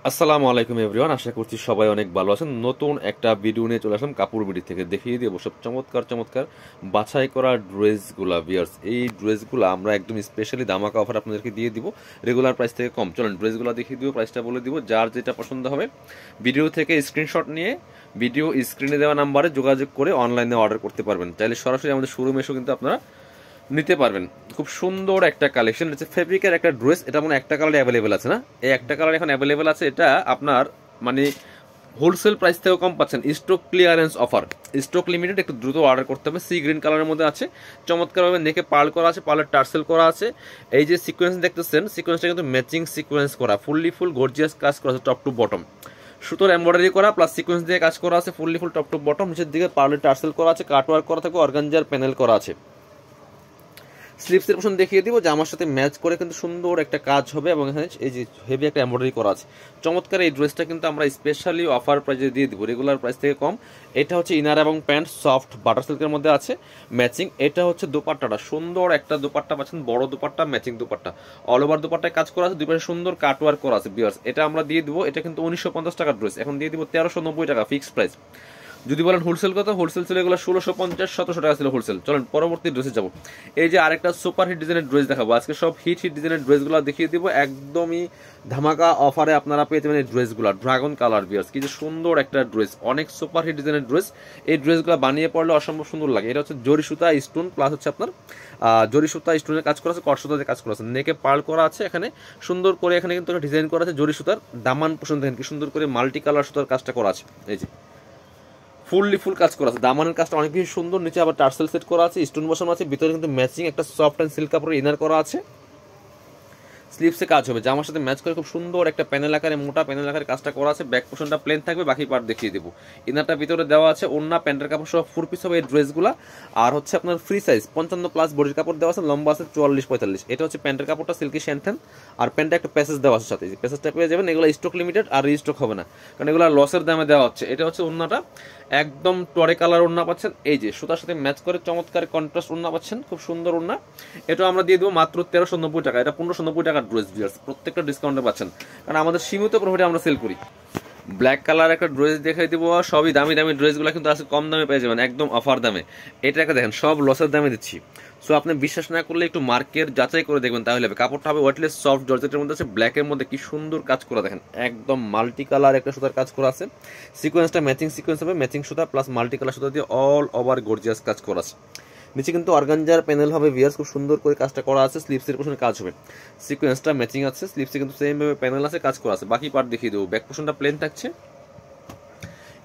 আসসালামু আলাইকুম এভরিওয়ান, আশা করছি সবাই অনেক ভালো আছেন। নতুন একটা ভিডিও নিয়ে চলে আসলাম কাপড় বিডি থেকে। দেখিয়ে দিব সব চমৎকার চমৎকার বাছাই করা ড্রেসগুলা ভিউয়ার্স। এই ড্রেসগুলো আমরা একদম স্পেশালি ধামাকা অফার আপনাদেরকে দিয়ে দিব, রেগুলার প্রাইস থেকে কম। চলেন ড্রেসগুলো দেখিয়ে দিব, প্রাইসটা বলে দিব। যার যেটা পছন্দ হবে ভিডিও থেকে স্ক্রিনশট নিয়ে ভিডিও স্ক্রিনে দেওয়া নাম্বারে যোগাযোগ করে অনলাইনে অর্ডার করতে পারবেন। চাইলে সরাসরি আমাদের শোরুমে এসেও কিন্তু আপনারা নিতে পারবেন। খুব সুন্দর একটা কালেকশন হচ্ছে ফেব্রিকের একটা ড্রেস। এটা মনে একটা কালারে অ্যাভেলেবেল আছে না? এই একটা কালার এখন অ্যাভেলেবেল আছে। এটা আপনার মানে হোলসেল প্রাইস থেকেও কম পাচ্ছেন। Stock clearance offer, stock limited, একটু দ্রুত অর্ডার করতে হবে। সি গ্রিন কালারের মধ্যে আছে, চমৎকারভাবে নেকে পার্ল করা আছে, পার্লের টার্সেল করা আছে। এই যে সিকোয়েন্স দেখতেছেন, সিকোয়েন্সটা কিন্তু ম্যাচিং সিকোয়েন্স করা, ফুল গর্জিয়াস কাজ করা আছে টপ টু বটম। সুতোর এমব্রয়ডারি করা প্লাস সিকোয়েন্স দিয়ে কাজ করা আছে, ফুল টপ টু বটম। নিচের দিকে পার্লের টার্সেল করা আছে, কাটওয়ার্ক করা থাকবে, অর্গানজার প্যানেল করা আছে। স্লিপসের পোর্শন দেখিয়ে দিব, জামার সাথে ম্যাচ করে কিন্তু সুন্দর একটা কাজ হবে এবং এখানে এই যে হেভি একটা এমব্রয়ডারি করা আছে। চমৎকার এই ড্রেসটা কিন্তু আমরা স্পেশালি অফার প্রাইসে দিয়ে দিব, রেগুলার প্রাইস থেকে কম। এটা হচ্ছে ইনার এবং প্যান্ট সফট বাটার সিল্কের মধ্যে আছে ম্যাচিং। এটা হচ্ছে দোপাট্টাটা, সুন্দর একটা দোপাট্টা পাচ্ছেন, বড় dupatta, matching dupatta, all over দোপাট্টায় কাজ করা আছে, দুই পাশে সুন্দর কাটওয়ার্ক করা আছে বিয়ার্স। এটা আমরা দিয়ে দিব, এটা কিন্তু 1950 টাকার ড্রেস, এখন দিয়ে দিব 1390 টাকা ফিক্সড প্রাইস। যদি বলেন হোলসেল কথা, হোলসেল ছিল এগুলো 1650 1700 টাকা ছিল হোলসেল। চলেন পরবর্তী ড্রেসে যাবো। এই যে আরেকটা সুপার হিট ডিজাইনের ড্রেস দেখাবো আজকে। সব হিট ডিজাইনের ড্রেসগুলো দেখিয়ে দিব একদমই ধামাকা অফারে। আপনারা পেয়ে যাবেন এই ড্রেসগুলো, ড্রাগন কালার বিয়ার্স, কি যে সুন্দর একটা ড্রেস, অনেক সুপার হিট ডিজাইনের ড্রেস। এই ড্রেসগুলো বানিয়ে পড়লে অসম্ভব সুন্দর লাগে। এটা হচ্ছে জরি সুতা স্টোন প্লাস হচ্ছে আপনার জরি সুতা স্টোনের কাজ করা আছে, কট সুতাতে কাজ করা আছে, নেকে পার্ল করা আছে। এখানে সুন্দর করে এখানে কিন্তু ডিজাইন করা আছে জরি সুতার। দামান পোষণ দেখেন কি সুন্দর করে মাল্টি কালার সুতার কাজটা করা আছে। এই যে ফুল কাজ করা আছে, দামানের কাজটা অনেক বেশি সুন্দর। নিচে আবার টার্সেল সেট করা আছে, স্টোন বসানো আছে, ভিতরে কিন্তু ম্যাচিং একটা সফট অ্যান্ড সিল্ক কাপড়ের ইনার করা আছে। স্লিপসে কাজ হবে, জামার সাথে ম্যাচ করে খুব সুন্দর একটা প্যানেল আকারে, মোটা প্যানেল আকারে কাজটা করা আছে। ব্যাক পোর্শনটা প্লেন থাকবে, বাকি পার্ট দেখিয়ে দেবো। ইনারটা ভিতরে দেওয়া আছে, ওন্না প্যান্টের কাপড় সহ 4 পিস হবে এই ড্রেসগুলো। আর হচ্ছে আপনার ফ্রি সাইজ 55 প্লাস বডির কাপড় দেওয়া আছে, লম্বা আছে 44 45। এটা হচ্ছে প্যান্টের কাপড়টা, সিল্কি শ্যান্থেন। আর প্যান্টে একটা প্যাসেজ দেওয়া আছে সাথে, প্যাসেজটা পেয়ে যাবেন। এগুলো স্টক লিমিটেড আর রিস্টক হবে না, কারণ এগুলো লসের দামে দেওয়া হচ্ছে। এটা হচ্ছে ওন্নাটা, একদম টরে কালার ওন্না পাচ্ছেন। এই যে সুতার সাথে ম্যাচ করে চমৎকার কন্ট্রাস্ট ওন্না পাচ্ছেন, খুব সুন্দর ওন্না। এটা আমরা দিয়ে দেবো মাত্র 1390 টাকা। এটা 1590 টাকার ড্রেস ভিউয়ার্স, প্রত্যেকটা ডিসকাউন্টে পাচ্ছেন, কারণ আমাদের সীমিত প্রফিটে আমরা সেল করি। ব্ল্যাক কালার একটা ড্রেস দেখাই দিব, সবই দামি ড্রেসগুলো কিন্তু আজকে কম দামে পেয়ে যাবেন, একদম অফার দামে। এটা একটা দেখেন, সব লসের দামে দিচ্ছি। সো আপনি বিশ্বাস না করলে একটু মার্কেট যাচাই করে দেখবেন, তাহলে হবে। কাপড়টা হবে ওয়েটলেস সফট জর্জেটের মধ্যে আছে, ব্ল্যাকের মধ্যে কি সুন্দর কাজ করা দেখেন, একদম মাল্টি কালার একটা সুতার কাজ করা আছে। সিকোয়েন্সটা ম্যাচিং সিকোয়েন্স হবে, ম্যাচিং সুতা প্লাস মাল্টি কালার সুতা দিয়ে অল ওভার গর্জিয়াস কাজ করা আছে। নিচে কিন্তু অর্গানজার প্যানেল হবে ভিউয়ার্স, খুব সুন্দর করে কাজটা করা আছে। স্লিপসের পোর্শনে কাজ হবে, সিকোয়েন্সটা ম্যাচিং আছে, স্লিপসে কিন্তু সেম ভাবে প্যানেল আছে, কাজ করা আছে। বাকি পার্ট দেখিয়ে দেবো। ব্যাক পোর্শনটা প্লেন থাকছে,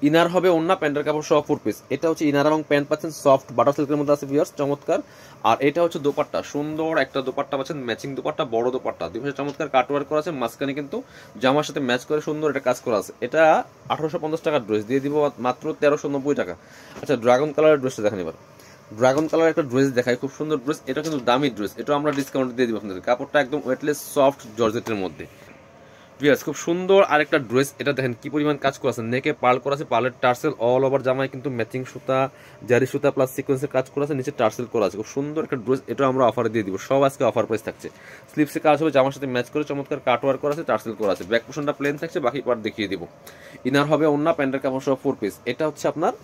ইনার হবে ওন্না, প্যান্টের কাপড় সহ 4 পিস। এটা হচ্ছে ইনার এবং প্যান্ট পাচ্ছেন সফট বাটার সিল্কের মধ্যে আছে ভিউয়ার্স, চমৎকার। আর এটা হচ্ছে দোপাট্টা, সুন্দর একটা দোপাট্টা পাচ্ছেন, ম্যাচিং দোপাট্টা, বড় দোপাট্টা, দুই পাশে চমৎকার কাটওয়ার্ক করা আছে, মাঝখানে কিন্তু জামার সাথে ম্যাচ করে সুন্দর একটা কাজ করা আছে। এটা 1850 টাকার ড্রেস, দিয়ে দিব মাত্র 1390 টাকা। আচ্ছা, ড্রাগন কালারের ড্রেসটা দেখেন এবার। ড্রাগন কালার একটা ড্রেস দেখায়, খুব সুন্দর ড্রেস। এটা কিন্তু দামি ড্রেস, এটা আমরা ডিসকাউন্ট দিয়ে দিব আপনাদের। কাপড়টা একদম ওয়েটলেস সফট জর্জেটের মধ্যে ভিউয়ার্স, খুব সুন্দর আরেকটা ড্রেস। এটা দেখেন কি পরিমাণ কাজ করা আছে, নেকে পার্ল করা আছে, পার্লের টার্সেল অল ওভার জামায় কিন্তু ম্যাচিং সুতা, জারি সুতা প্লাস সিকোয়েন্সের কাজ করা আছে, নিচে টার্সেল করা আছে। খুব সুন্দর একটা ড্রেস, এটা আমরা অফারে দিয়ে দিব। সব আজকে অফার প্রাইস থাকছে। স্লিপসে কাজ হবে, জামার সাথে ম্যাচ করে চমৎকার কাটওয়ার্ক করা আছে, টার্সেল করা আছে। ব্যাক পোর্শনটা প্লেন থাকছে, বাকি পার্ট দেখিয়ে দিব। ইনার হবে ওন্না, প্যান্টের কাপড় সহ 4 পিস। এটা হচ্ছে আপনার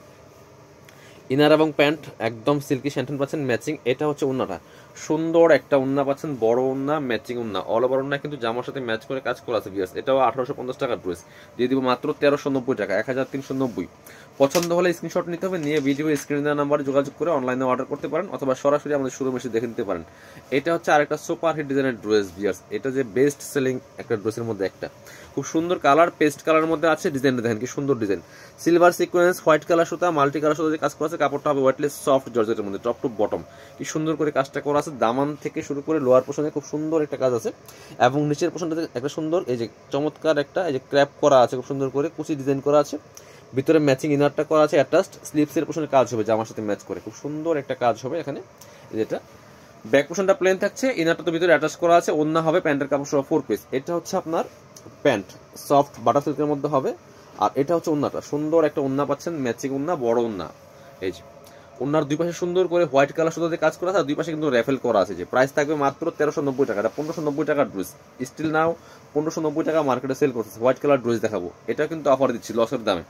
ইনার এবং প্যান্ট একদম সিল্কি শ্যান্টেন পাচ্ছেন ম্যাচিং। এটা হচ্ছে ওন্নাটা, সুন্দর একটা ওন্না পাচ্ছেন, বড় ওন্না, ম্যাচিং ওন্না, অল ওভার ওন্না কিন্তু জামার সাথে ম্যাচ করে কাজ করা আছে ভিউয়ার্স। এটাও 1850 টাকার ড্রেস, দিয়ে দিব মাত্র 1390 টাকা, 1390। পছন্দ হলে স্ক্রিনশট নিতে হবে, নিয়ে ভিডিও স্ক্রিনে দেওয়া নাম্বারে যোগাযোগ করে অনলাইনে অর্ডার করতে পারেন, অথবা সরাসরি আমাদের শোরুমে এসে দেখে নিতে পারেন। এটা হচ্ছে আরেকটা সুপার হিট ডিজাইনের ড্রেস ভিউয়ার্স। এটা যে বেস্ট সেলিং একটা ড্রেসের মধ্যে একটা, খুব সুন্দর কালার, পেস্ট কালারের মধ্যে আছে। ডিজাইনটা দেখেন কি সুন্দর design, silver sequence, white colour সুতা, মাল্টি কালার সুতা দিয়ে কাজ করা আছে। কাপড়টা হবে ওয়েটলেস সফট জর্জেটের মধ্যে, টপ টু বটম কি সুন্দর করে কাজটা করা আছে। দামান থেকে শুরু করে লোয়ার পোর্শনে খুব সুন্দর একটা কাজ আছে, এবং নিচের পোর্শনটাতে একটা সুন্দর এই যে চমৎকার একটা এই যে ক্র্যাপ করা আছে, খুব সুন্দর করে কুচি ডিজাইন করা আছে। ভিতরে ম্যাচিং ইনারটা করা আছে অ্যাটাচড, স্লিপসের পোর্শনে কাজ হবে, জামার সাথে ম্যাচ করে খুব সুন্দর একটা কাজ হবে এখানে। যেটা ব্যাক পোর্শনটা প্লেন থাকছে, ইনারটা তো ভিতরে অ্যাটাচ করা আছে, ওন্না হবে প্যান্টের কাপড় সহ 4 পিস। এটা হচ্ছে আপনার প্যান্ট সফট বাটার সিল্কের মধ্যে হবে। আর এটা হচ্ছে ওন্নাটা, সুন্দর একটা ওন্না পাচ্ছেন, ম্যাচিং ওন্না, বড় ওন্না। এই যে ওনার দুই পাশে সুন্দর করে হোয়াইট কালার সুতো দিয়ে কাজ করা আছে, আর দুই পাশে কিন্তু র্যাফেল করা আছে। যে প্রাইস থাকবে মাত্র 1390 টাকা। এটা 1590 টাকার ড্রেস, স্টিল নাও 1590 টাকা মার্কেটে সেল করতেছে। হোয়াইট কালার ড্রেস দেখাবো, এটা কিন্তু অফার দিচ্ছি লসের দামে।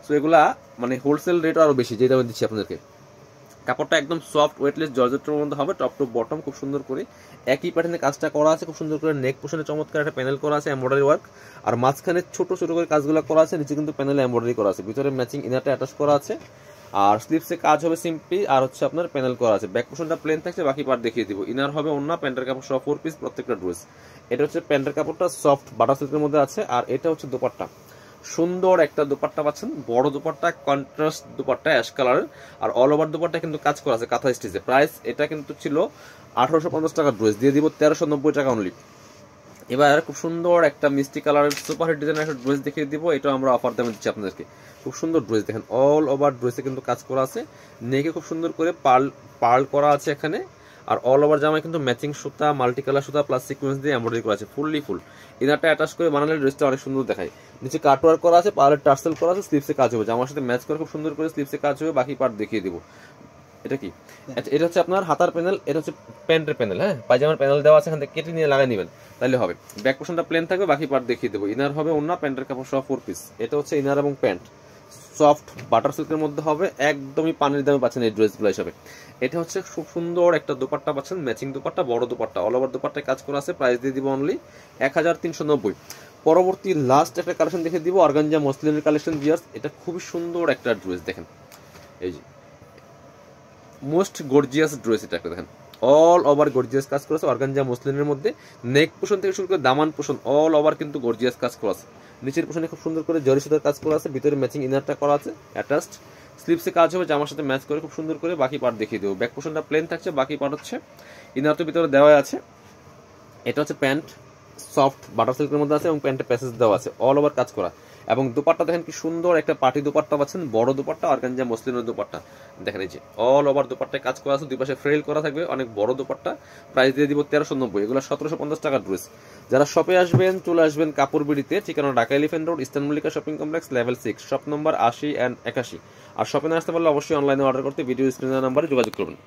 সো এগুলা মানে হোলসেল রেটও আরো বেশি, যেটা আমি দিচ্ছি আপনাদেরকে। কাপড়টা একদম সফট ওয়েটলেস জর্জেটের মধ্যে হবে, টপ টু বটম খুব সুন্দর করে একই প্যাটার্নে কাজটা করা আছে। খুব সুন্দর করে নেক পোর্শনে চমৎকার একটা প্যানেল করা আছে, এমব্রয়ডারি ওয়ার্ক, আর মাঝখানে ছোট ছোট করে কাজগুলো করা আছে। নিচে কিন্তু প্যানেলে এমব্রয়ডারি করা আছে, ভিতরে ম্যাচিং ইনারটা অ্যাটাচ করা আছে, আর স্লিভসে কাজ হবে সিম্পলি, আর হচ্ছে আপনার প্যানেল করা আছে। ব্যাক পোর্শনটা প্লেন থাকছে, বাকি পার্ট দেখিয়ে দিব। ইনার হবে অন্য, প্যান্টের কাপড় সহ 4 পিস প্রত্যেকটা ড্রেস। এটা হচ্ছে প্যান্টের কাপড়টা সফট বাটার সিল্কের মধ্যে আছে, আর এটা হচ্ছে দোপাট্টা। সুন্দর একটা দোপাট্টা পাচ্ছেন, বড় দোপাট্টা, কন্ট্রাস্ট দোপাট্টা অ্যাশ কালারের, আর অল ওভার দোপাট্টা কিন্তু কাজ করা আছে কাঁথা স্টিচে। প্রাইস এটা কিন্তু ছিল 1850 টাকার ড্রেস, দিয়ে দিব 1390 টাকা অনলি। এবার খুব সুন্দর একটা মিষ্টি কালারের সুপার হিট ডিজাইনের একটা ড্রেস দেখিয়ে দিব, এটা আমরা অফার দামে দিচ্ছি আপনাদেরকে। খুব সুন্দর ড্রেস দেখেন, অল ওভার ড্রেসে কিন্তু কাজ করা আছে, নেকে খুব সুন্দর করে পার্ল করা আছে এখানে, আর অল ওভার জামায় কিন্তু ম্যাচিং সুতা, মাল্টি কালার সুতা প্লাস সিকোয়েন্স দিয়ে এমব্রয়ডারি করা আছে ফুললি ফুল। ইনারটা অ্যাটাচ করে বানালে ড্রেসটা অনেক সুন্দর দেখায়। নিচে কাটওয়ার্ক করা আছে, পার্লের টার্সেল করা আছে, স্লিভসে কাজ হবে, জামার সাথে ম্যাচ করে খুব সুন্দর করে স্লিভসে কাজ হবে। বাকি পার্ট দেখিয়ে দিব। এটা কি? আচ্ছা, এটা হচ্ছে আপনার হাতার প্যানেল, এটা হচ্ছে প্যান্টের প্যানেল। হ্যাঁ, পায়জামার প্যানেল দেওয়া আছে, এখান থেকে কেটে নিয়ে লাগাই নেবেন, তাহলে হবে। ব্যাক পোর্শনটা প্লেন থাকবে, বাকি পার্ট দেখিয়ে দেবো। ইনার হবে অন্য, প্যান্টের কাপড় সহ 4 পিস। এটা হচ্ছে ইনার এবং প্যান্ট, সফট বাটার সিল্কের মধ্যে হবে, একদমই পানির দামে পাচ্ছেন এই ড্রেসগুলো হিসাবে। এটা হচ্ছে খুব সুন্দর একটা দোপাট্টা পাচ্ছেন, ম্যাচিং দোপাট্টা, বড় দোপাট্টা, অল ওভার দোপাট্টায় কাজ করা আছে। প্রাইস দিয়ে দিব অনলি 1390। পরবর্তী লাস্ট একটা কালেকশন দেখে দিব, অর্গানজা মসলিনের কালেকশন ভিউয়ার্স। এটা খুবই সুন্দর একটা ড্রেস দেখেন, এই যে মোস্ট গর্জিয়াস ড্রেস। এটা একটা দেখেন, অল ওভার গর্জিয়াস কাজ করেছে অর্গানজা মসলিনের মধ্যে। নেক পোর্শন থেকে শুরু করে দামান পোর্শন অল ওভার কিন্তু গর্জিয়াস কাজ করা আছে। নিচের পোর্শনে খুব সুন্দর করে জরি সুতার কাজ করা আছে, ভিতরে ম্যাচিং ইনারটা করা আছে অ্যাটাচড। স্লিভসে কাজ হবে, জামার সাথে ম্যাচ করে খুব সুন্দর করে। বাকি পার্ট দেখিয়ে দেবো। ব্যাক পোর্শনটা প্লেন থাকছে, বাকি পার্ট হচ্ছে ইনার তো ভিতরে দেওয়া আছে। এটা হচ্ছে প্যান্ট, সফট বাটার সিল্কের মধ্যে আছে এবং প্যান্টের প্যাসেজ দেওয়া আছে, অল ওভার কাজ করা। এবং দোপাট্টা দেখেন কি সুন্দর একটা পার্টি দোপাট্টা পাচ্ছেন, বড় দোপাট্টা, অর্গানজা মসলিনের দোপাট্টা দেখেন, এই যে অল ওভার দোপাট্টায় কাজ করা আছে, দুই পাশে ফ্রেল করা থাকবে, অনেক বড় দোপাট্টা। প্রাইস দিয়ে দিব 1390। এগুলো 1750 টাকার ড্রেস। যারা শপে আসবেন চলে আসবেন কাপড় বিড়িতে, ঠিকানা Dhaka elephant road, eastern Mallika shopping complex, level 6, shop number 80 and 81। আর শপে না আসতে পারলে অবশ্যই অনলাইনে অর্ডার করতে ভিডিও স্ক্রিনের নাম্বারে যোগাযোগ করবেন।